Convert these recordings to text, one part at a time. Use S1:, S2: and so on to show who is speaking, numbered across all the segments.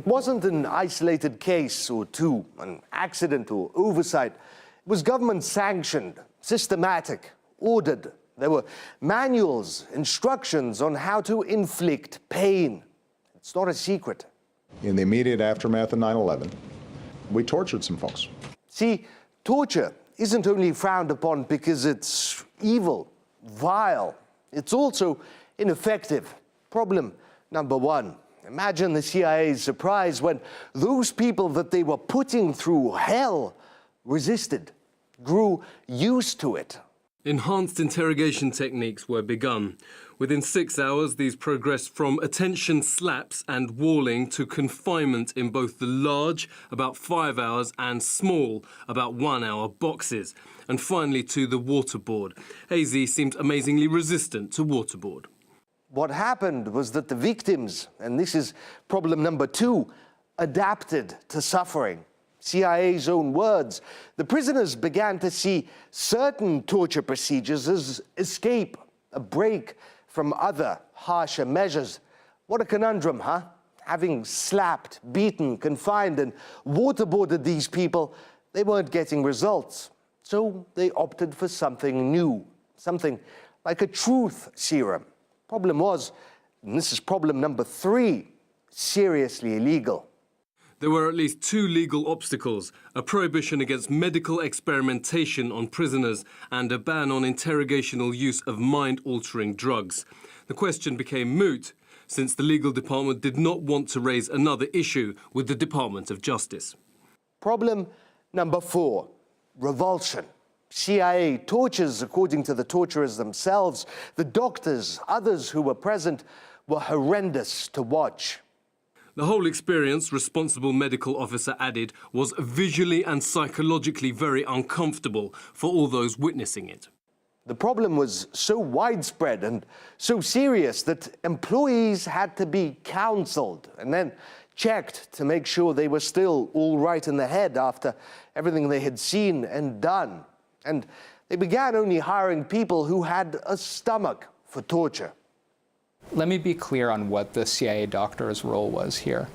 S1: It wasn't an isolated case or two, an accident or oversight. It was government-sanctioned, systematic, ordered. There were manuals, instructions on how to inflict pain. It's not a secret.
S2: In the immediate aftermath of 9/11, we tortured some folks.
S1: See, torture isn't only frowned upon because it's evil, vile. It's also ineffective. Problem number one. Imagine the CIA's surprise when those people that they were putting through hell resisted, grew used to it.
S3: Enhanced interrogation techniques were begun. Within 6 hours, these progressed from attention slaps and walling to confinement in both the large, about 5 hours, and small, about 1 hour boxes, and finally to the waterboard. Hazy seemed amazingly resistant to waterboard.
S1: What happened was that the victims, and this is problem number two, adapted to suffering. CIA's own words. The prisoners began to see certain torture procedures as escape, a break from other harsher measures. What a conundrum, huh? Having slapped, beaten, confined, and waterboarded these people, they weren't getting results. So they opted for something new, something like a truth serum. Problem was, and this is problem number three, seriously illegal.
S3: There were at least two legal obstacles: a prohibition against medical experimentation on prisoners and a ban on interrogational use of mind-altering drugs. The question became moot, since the legal department did not want to raise another issue with the Department of Justice.
S1: Problem number four, revulsion. CIA tortures, according to the torturers themselves, the doctors, others who were present, were horrendous to watch.
S3: The whole experience, responsible medical officer added, was visually and psychologically very uncomfortable for all those witnessing it.
S1: The problem was so widespread and so serious that employees had to be counseled and then checked to make sure they were still all right in the head after everything they had seen and done. And they began only hiring people who had a stomach for torture.
S4: Let me be clear on what the CIA doctor's role was here.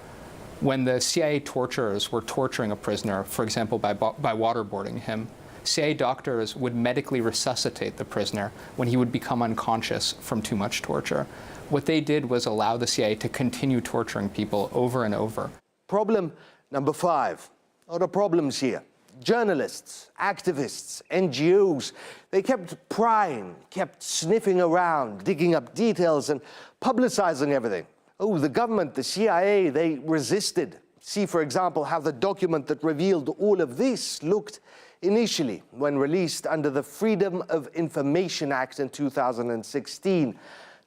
S4: When the CIA torturers were torturing a prisoner, for example, by waterboarding him, CIA doctors would medically resuscitate the prisoner when he would become unconscious from too much torture. What they did was allow the CIA to continue torturing people over and over.
S1: Problem number five. Other problems here. Journalists, activists, NGOs, they kept prying, kept sniffing around, digging up details and publicizing everything. Oh, the government, the CIA, they resisted. See, for example, how the document that revealed all of this looked initially when released under the Freedom of Information Act in 2016.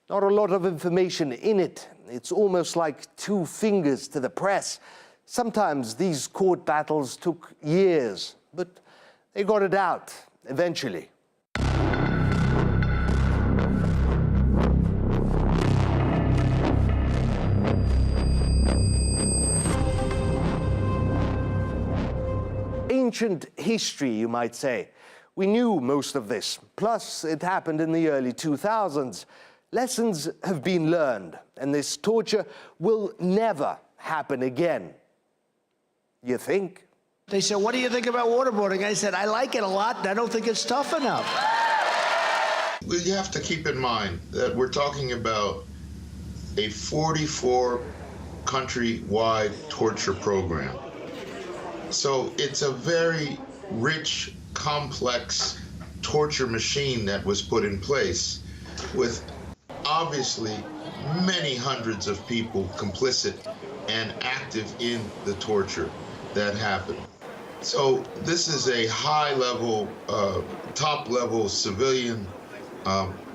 S1: Not a lot of information in it. It's almost like two fingers to the press. Sometimes these court battles took years, but they got it out eventually. Ancient history, you might say. We knew most of this. Plus, it happened in the early 2000s. Lessons have been learned, and this torture will never happen again. You think?
S5: They said, what do you think about waterboarding? I said, I like it a lot, and I don't think it's tough enough.
S6: We have to keep in mind that we're talking about a 44-country-wide torture program. So it's a very rich, complex torture machine that was put in place with obviously many hundreds of people complicit and active in the torture that happened. So this is a high-level, top-level civilian,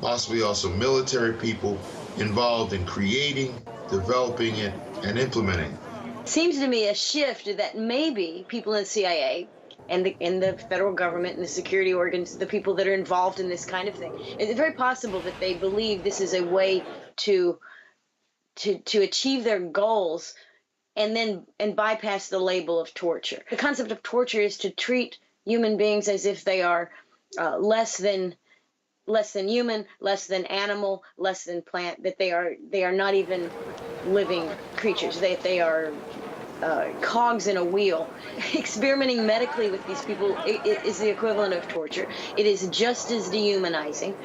S6: possibly also military people involved in creating, developing it, and implementing.
S7: Seems to me a shift that maybe people in the CIA and in the federal government and the security organs, the people that are involved in this kind of thing, it's very possible that they believe this is a way to achieve their goals and bypass the label of torture. The concept of torture is to treat human beings as if they are less than human, less than animal, less than plant, that they are not even living creatures, that they are cogs in a wheel. Experimenting medically with these people is the equivalent of torture. It is just as dehumanizing.